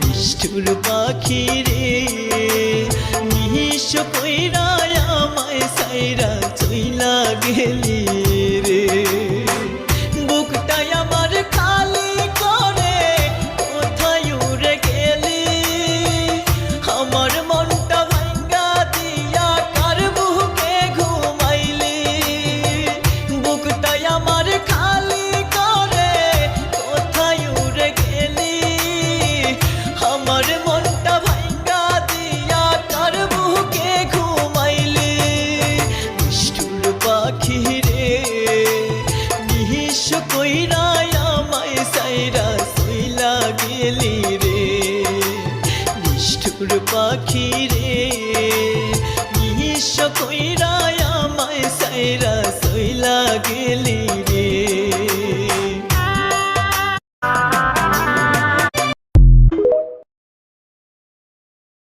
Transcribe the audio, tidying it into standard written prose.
নিষ্ঠুর পাখি রে নিঃস্ব কইরা আমায় সাইরা চইলা গেলি রে। বুকটাই আমার খালি করে কোথায় উড়ে গেলি, আমার মনটা ভাঙ্গা দিয়া কার বুকে ঘুমাইলি। বুকটাই আমার খালি করে কোথায় উড়ে গেলি, আমার মনটা ভাঙ্গা দিয়া কার বুকে ঘুমাইলি। নিষ্ঠুর পাখি রে নিঃস্ব কইরা আমায় সাইরা চইলা গেলি রে। নিষ্ঠুর পাখি রে